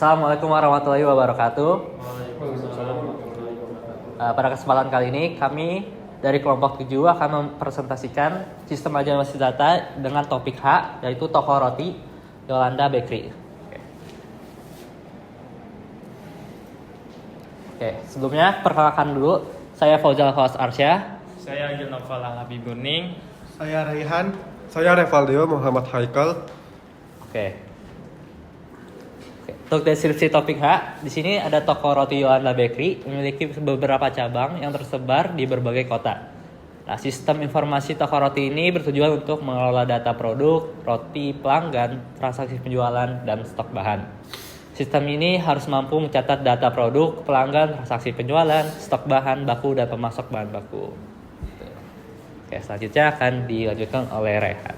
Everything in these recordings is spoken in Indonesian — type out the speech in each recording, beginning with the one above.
Assalamualaikum warahmatullahi wabarakatuh. Waalaikumsalam warahmatullahi wabarakatuh. Pada kesempatan kali ini kami dari kelompok 7 akan mempresentasikan sistem agensi data dengan topik H, yaitu toko roti Yolanda Bakery. Oke, sebelumnya perkenalkan dulu, saya Fauzal Khawas Arsya. Saya Agil Noval Habib Burning. Saya Raihan. Saya Revaldio Muhammad Haikal. Oke. Untuk deskripsi topik H, di sini ada toko roti Yolanda Bakery memiliki beberapa cabang yang tersebar di berbagai kota. Nah, sistem informasi toko roti ini bertujuan untuk mengelola data produk, roti, pelanggan, transaksi penjualan, dan stok bahan. Sistem ini harus mampu mencatat data produk, pelanggan, transaksi penjualan, stok bahan baku, dan pemasok bahan baku. Oke, selanjutnya akan dilanjutkan oleh Rehan.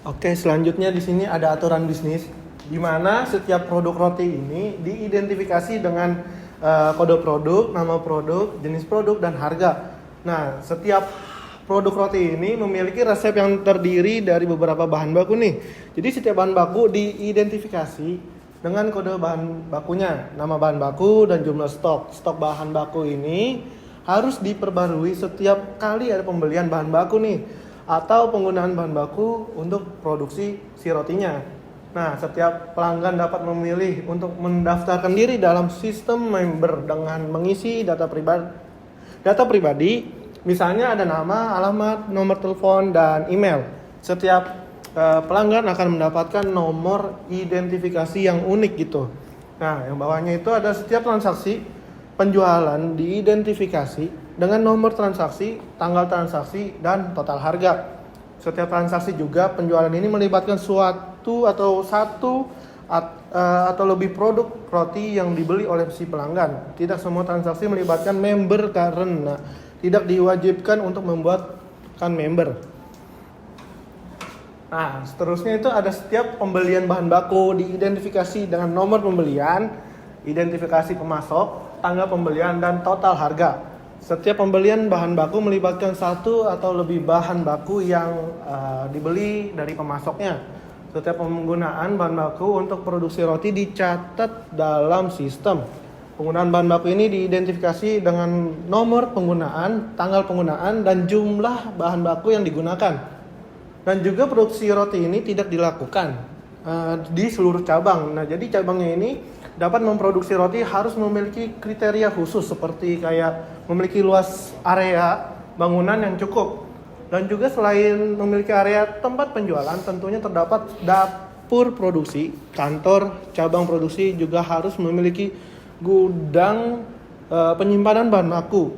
Oke, selanjutnya di sini ada aturan bisnis di mana setiap produk roti ini diidentifikasi dengan kode produk, nama produk, jenis produk, dan harga. Nah, setiap produk roti ini memiliki resep yang terdiri dari beberapa bahan baku nih. Jadi setiap bahan baku diidentifikasi dengan kode bahan bakunya, nama bahan baku, dan jumlah stok. Stok bahan baku ini harus diperbarui setiap kali ada pembelian bahan baku nih, atau penggunaan bahan baku untuk produksi si rotinya. Nah, setiap pelanggan dapat memilih untuk mendaftarkan diri dalam sistem member dengan mengisi data pribadi, misalnya ada nama, alamat, nomor telepon, dan email. Setiap pelanggan akan mendapatkan nomor identifikasi yang unik gitu. Nah, yang bawahnya itu ada setiap transaksi penjualan diidentifikasi dengan nomor transaksi, tanggal transaksi, dan total harga. Setiap transaksi juga penjualan ini melibatkan suatu atau lebih produk roti yang dibeli oleh si pelanggan. Tidak semua transaksi melibatkan member karena tidak diwajibkan untuk membuatkan member. Nah, seterusnya itu ada setiap pembelian bahan baku diidentifikasi dengan nomor pembelian, identifikasi pemasok, tanggal pembelian, dan total harga. Setiap pembelian bahan baku melibatkan satu atau lebih bahan baku yang dibeli dari pemasoknya. Setiap penggunaan bahan baku untuk produksi roti dicatat dalam sistem. Penggunaan bahan baku ini diidentifikasi dengan nomor penggunaan, tanggal penggunaan, dan jumlah bahan baku yang digunakan. Dan juga produksi roti ini tidak dilakukan di seluruh cabang. Nah, jadi cabangnya ini dapat memproduksi roti harus memiliki kriteria khusus seperti kayak memiliki luas area bangunan yang cukup. Dan juga selain memiliki area tempat penjualan, tentunya terdapat dapur produksi, kantor, cabang produksi juga harus memiliki gudang penyimpanan bahan baku.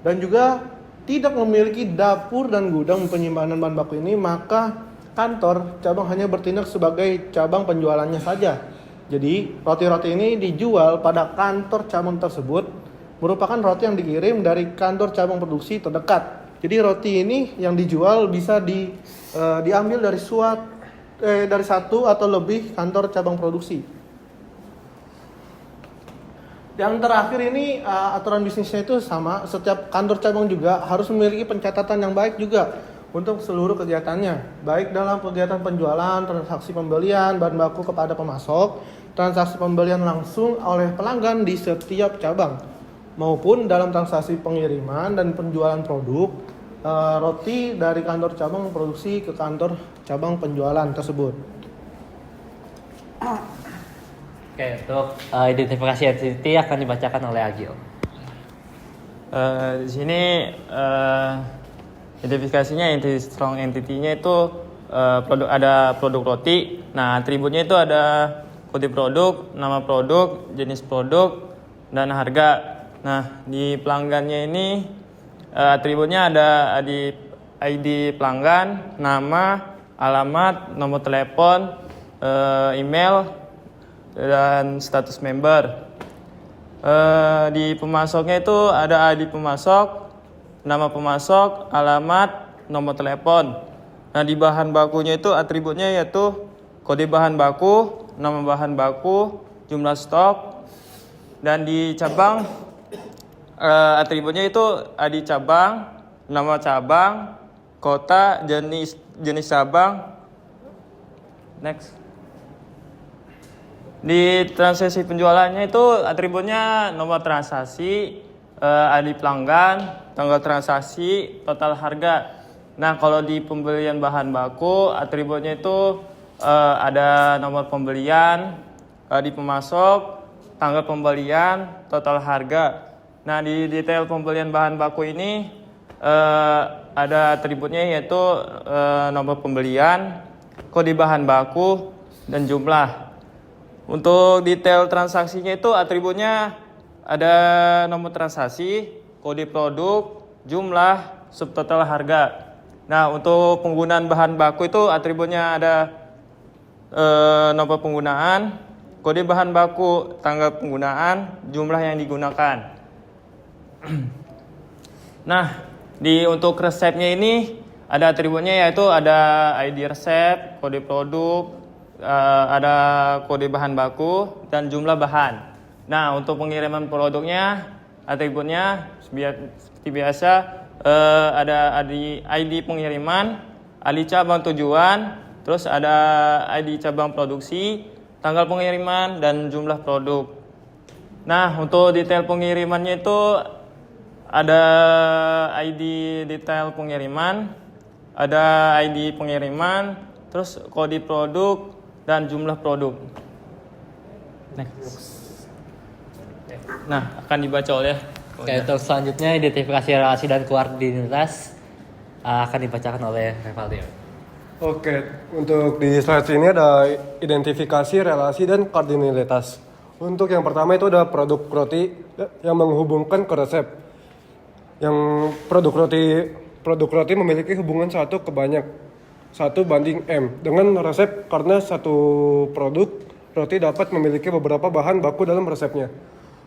Dan juga tidak memiliki dapur dan gudang penyimpanan bahan baku ini, maka kantor cabang hanya bertindak sebagai cabang penjualannya saja. Jadi roti-roti ini dijual pada kantor cabang tersebut, merupakan roti yang dikirim dari kantor cabang produksi terdekat. Jadi roti ini yang dijual bisa diambil dari satu atau lebih kantor cabang produksi. Yang terakhir ini aturan bisnisnya itu sama, setiap kantor cabang juga harus memiliki pencatatan yang baik juga untuk seluruh kegiatannya, baik dalam kegiatan penjualan, transaksi pembelian bahan baku kepada pemasok, transaksi pembelian langsung oleh pelanggan di setiap cabang, maupun dalam transaksi pengiriman dan penjualan produk roti dari kantor cabang produksi ke kantor cabang penjualan tersebut. Oke, untuk identifikasi entity akan dibacakan oleh Agil. Di sini identifikasinya strong entity-nya itu ada produk roti. Nah, atributnya itu ada kode produk, nama produk, jenis produk, dan harga. Nah, di pelanggannya ini atributnya ada ID pelanggan, nama, alamat, nomor telepon, email, dan status member. Di pemasoknya itu ada ID pemasok, nama pemasok, alamat, nomor telepon. Nah, di bahan bakunya itu atributnya yaitu kode bahan baku, nama bahan baku, jumlah stok. Dan di cabang atributnya itu ID cabang, nama cabang, kota, jenis cabang. Next. Di transaksi penjualannya itu atributnya nomor transaksi, ID pelanggan, tanggal transaksi, total harga. Nah, kalau di pembelian bahan baku atributnya itu ada nomor pembelian, di pemasok, tanggal pembelian, total harga. Nah, di detail pembelian bahan baku ini ada atributnya yaitu nomor pembelian, kode bahan baku, dan jumlah. Untuk detail transaksinya itu atributnya ada nomor transaksi, kode produk, jumlah, subtotal harga. Nah, untuk penggunaan bahan baku itu atributnya ada nomor penggunaan, kode bahan baku, tanggal penggunaan, jumlah yang digunakan. Nah, untuk resepnya ini ada atributnya yaitu ada ID resep, kode produk, ada kode bahan baku, dan jumlah bahan. Nah, untuk pengiriman produknya atributnya seperti biasa ada ID pengiriman, ID cabang tujuan, terus ada ID cabang produksi, tanggal pengiriman, dan jumlah produk. Nah, untuk detail pengirimannya itu ada ID detail pengiriman, ada ID pengiriman, terus kode produk, dan jumlah produk. Nah, akan dibaca oleh. Oke, untuk selanjutnya identifikasi relasi dan koordinalitas akan dibacakan oleh Revaldi. Oke, untuk di slide ini ada identifikasi, relasi, dan koordinalitas. Untuk yang pertama itu ada produk roti yang menghubungkan ke resep. Yang produk roti memiliki hubungan 1 ke banyak, 1 banding M dengan resep karena satu produk roti dapat memiliki beberapa bahan baku dalam resepnya.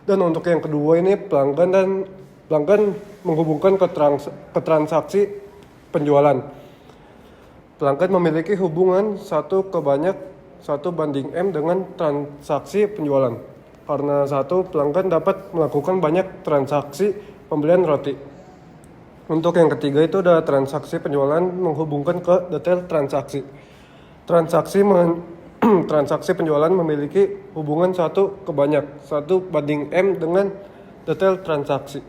Dan untuk yang kedua ini pelanggan menghubungkan ke transaksi penjualan. Pelanggan memiliki hubungan 1 ke banyak, 1 banding M dengan transaksi penjualan. Karena satu pelanggan dapat melakukan banyak transaksi pembelian roti. Untuk yang ketiga itu ada transaksi penjualan menghubungkan ke detail transaksi. Transaksi penjualan memiliki hubungan 1 ke banyak, 1 banding M dengan detail transaksi.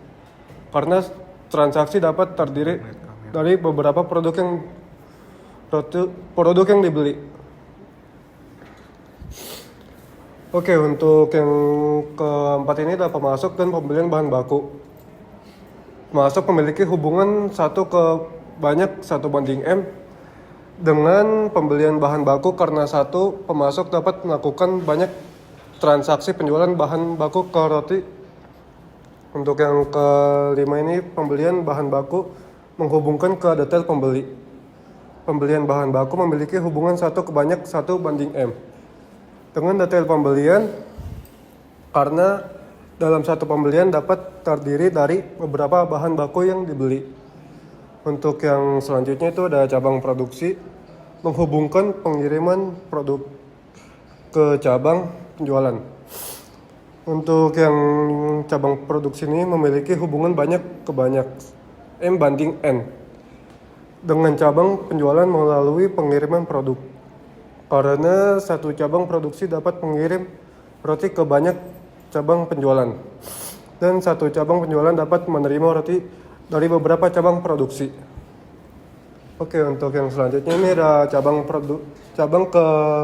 Karena transaksi dapat terdiri dari beberapa produk yang dibeli. Oke, untuk yang keempat ini adalah pemasok dan pembelian bahan baku. Pemasok memiliki hubungan 1 ke banyak, 1 banding M dengan pembelian bahan baku karena satu pemasok dapat melakukan banyak transaksi penjualan bahan baku ke roti. Untuk yang kelima ini pembelian bahan baku menghubungkan ke detail pembeli. Pembelian bahan baku memiliki hubungan 1 ke banyak, 1 banding M dengan detail pembelian karena dalam satu pembelian dapat terdiri dari beberapa bahan baku yang dibeli. Untuk yang selanjutnya itu ada cabang produksi menghubungkan pengiriman produk ke cabang penjualan. Untuk yang cabang produksi ini memiliki hubungan banyak ke banyak, M banding N, dengan cabang penjualan melalui pengiriman produk. Karena satu cabang produksi dapat mengirim roti ke banyak cabang penjualan, dan satu cabang penjualan dapat menerima roti dari beberapa cabang produksi. Oke, untuk yang selanjutnya ini ada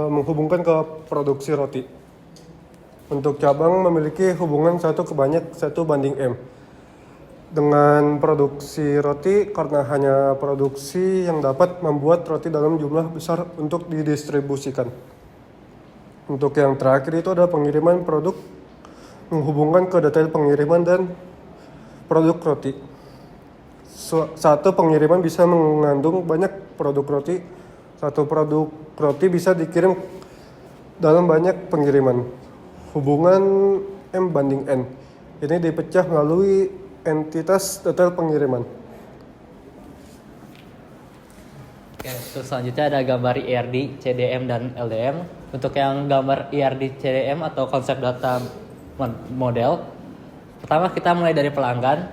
menghubungkan ke produksi roti. Untuk cabang memiliki hubungan 1 ke banyak, 1 banding M dengan produksi roti karena hanya produksi yang dapat membuat roti dalam jumlah besar untuk didistribusikan. Untuk yang terakhir itu ada pengiriman produk menghubungkan ke detail pengiriman dan produk roti. Satu pengiriman bisa mengandung banyak produk roti. Satu produk roti bisa dikirim dalam banyak pengiriman. Hubungan M banding N ini dipecah melalui entitas detail pengiriman. Oke, terus selanjutnya ada gambar IRD, CDM, dan LDM. Untuk yang gambar IRD, CDM atau konsep data model, pertama kita mulai dari pelanggan.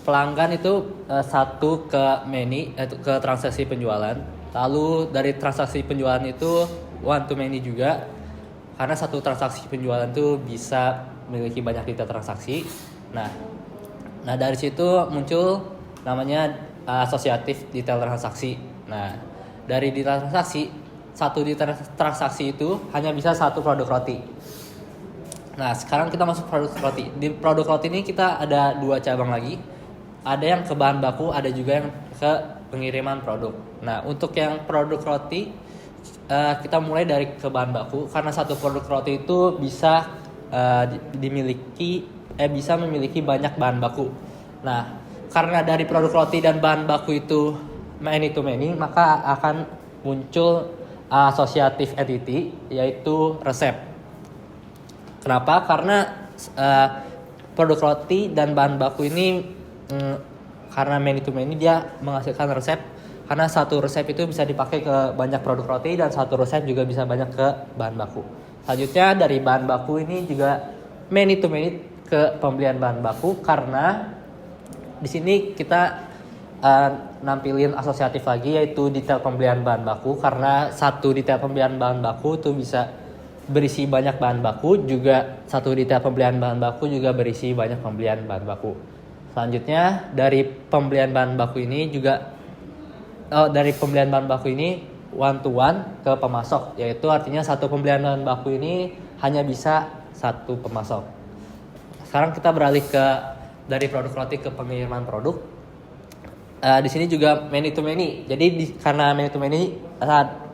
Pelanggan itu satu ke many, ke transaksi penjualan. Lalu dari transaksi penjualan itu one to many juga. karena satu transaksi penjualan itu bisa memiliki banyak detail transaksi. Nah dari situ muncul namanya asosiatif detail transaksi. Nah dari detail transaksi, satu detail transaksi itu hanya bisa satu produk roti. Nah sekarang kita masuk produk roti. Di produk roti ini kita ada 2 cabang lagi. Ada yang ke bahan baku, ada juga yang ke pengiriman produk. Nah untuk yang produk roti, kita mulai dari ke bahan baku, karena satu produk roti itu bisa bisa memiliki banyak bahan baku. Nah karena dari produk roti dan bahan baku itu many to many, maka akan muncul associative entity, yaitu resep. Kenapa? Karena produk roti dan bahan baku ini karena many to many, dia menghasilkan resep. Karena satu resep itu bisa dipakai ke banyak produk roti, dan satu resep juga bisa banyak ke bahan baku. Selanjutnya dari bahan baku ini juga many to many ke pembelian bahan baku, karena di sini kita nampilin asosiatif lagi, yaitu detail pembelian bahan baku. Karena satu detail pembelian bahan baku itu bisa berisi banyak bahan baku, juga satu detail pembelian bahan baku juga berisi banyak pembelian bahan baku. Selanjutnya dari pembelian bahan baku ini juga one to one ke pemasok, yaitu artinya satu pembelian bahan baku ini hanya bisa satu pemasok. Sekarang kita beralih ke dari produk roti ke pengiriman produk. Di sini juga many to many. Jadi karena many to many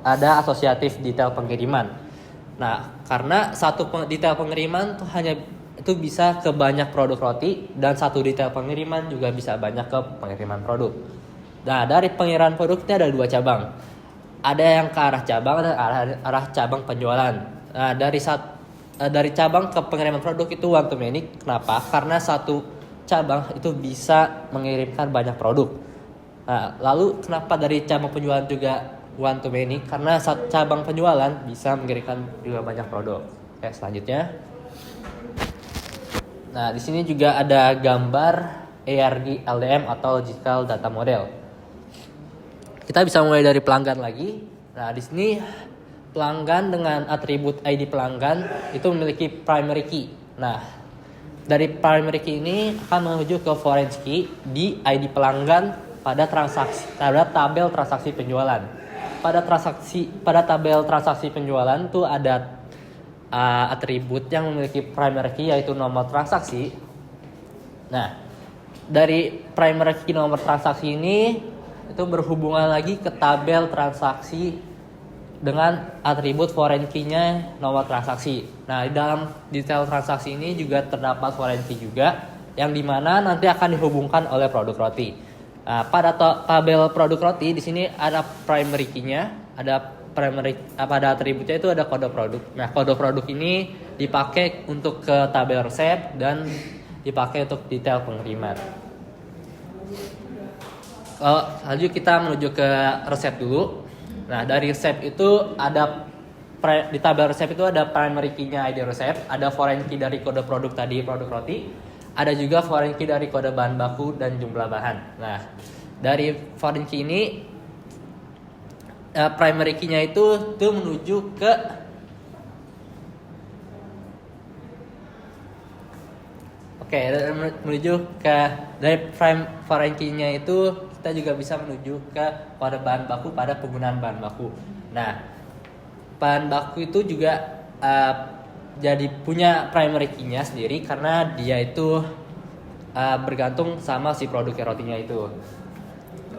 ada asosiatif detail pengiriman. Nah, karena satu detail pengiriman tuh hanya itu bisa ke banyak produk roti, dan satu detail pengiriman juga bisa banyak ke pengiriman produk. Nah, dari pengiriman produk ini ada 2 cabang. Ada yang ke arah cabang, ada arah cabang penjualan. Nah, dari cabang ke pengiriman produk itu one to many. Kenapa? Karena satu cabang itu bisa mengirimkan banyak produk. Nah, lalu kenapa dari cabang penjualan juga one to many? Karena satu cabang penjualan bisa mengirimkan juga banyak produk. Oke, selanjutnya. Nah, di sini juga ada gambar ARD LDM atau Logical Data Model. Kita bisa mulai dari pelanggan lagi. Nah, di sini pelanggan dengan atribut ID pelanggan itu memiliki primary key. Nah, dari primary key ini akan menuju ke foreign key di ID pelanggan pada tabel transaksi penjualan. Pada tabel transaksi penjualan itu ada atribut yang memiliki primary key, yaitu nomor transaksi. Nah, dari primary key nomor transaksi ini itu berhubungan lagi ke tabel transaksi dengan atribut foreign key-nya nomor transaksi. Nah, di dalam detail transaksi ini juga terdapat foreign key juga, yang dimana nanti akan dihubungkan oleh produk roti. Nah, pada tabel produk roti di sini ada primary key-nya, pada atributnya itu ada kode produk. Nah, kode produk ini dipakai untuk ke tabel resep dan dipakai untuk detail pengiriman. Selanjutnya kita menuju ke resep dulu. Nah, dari resep itu di tabel resep itu ada primary key-nya ID resep, ada foreign key dari kode produk tadi, produk roti, ada juga foreign key dari kode bahan baku dan jumlah bahan. Nah, dari foreign key ini primary key-nya itu menuju ke dari foreign key-nya itu kita juga bisa menuju ke kode bahan baku pada penggunaan bahan baku. Nah, bahan baku itu juga jadi punya primary key-nya sendiri, karena dia itu bergantung sama si produk rotinya itu.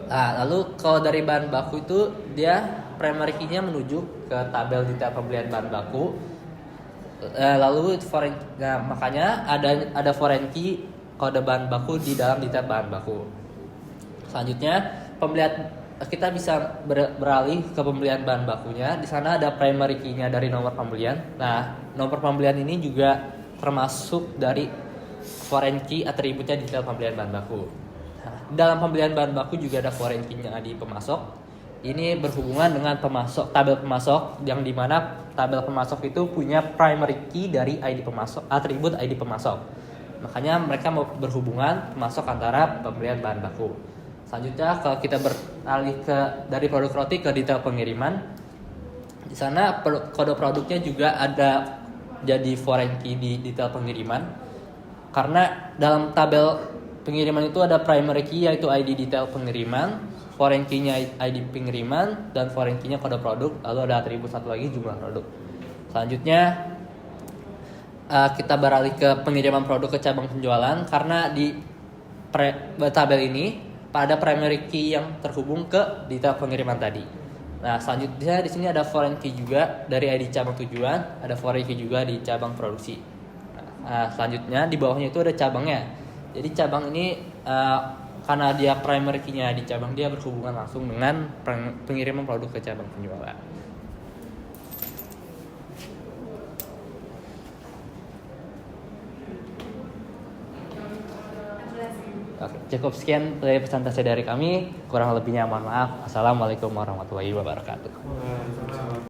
Nah, lalu kalau dari bahan baku itu dia primary key-nya menuju ke tabel detail pembelian bahan baku. Makanya ada foreign key kode bahan baku di dalam detail bahan baku. Selanjutnya kita bisa beralih ke pembelian bahan bakunya. Di sana ada primary key-nya dari nomor pembelian. Nah, nomor pembelian ini juga termasuk dari foreign key atributnya di detail pembelian bahan baku. Nah, dalam pembelian bahan baku juga ada foreign key-nya di pemasok. Ini berhubungan dengan tabel pemasok, yang dimana tabel pemasok itu punya primary key dari ID pemasok, atribut ID pemasok. Makanya mereka mau berhubungan pemasok antara pembelian bahan baku. Selanjutnya kalau kita beralih dari produk roti ke detail pengiriman, di sana kode produknya juga ada jadi foreign key di detail pengiriman. Karena dalam tabel pengiriman itu ada primary key yaitu ID detail pengiriman, foreign key-nya ID pengiriman, dan foreign key-nya kode produk, lalu ada atribut satu lagi jumlah produk. Selanjutnya kita beralih ke pengiriman produk ke cabang penjualan karena di tabel ini pada primary key yang terhubung ke detail pengiriman tadi. Nah, selanjutnya di sini ada foreign key juga dari ID cabang tujuan, ada foreign key juga di cabang produksi. Nah, selanjutnya di bawahnya itu ada cabangnya. Jadi cabang ini karena dia primary key-nya di cabang, dia berhubungan langsung dengan pengiriman produk ke cabang penjualan. Oke, cukup sekian dari presentasi dari kami. Kurang lebihnya mohon maaf. Assalamualaikum warahmatullahi wabarakatuh.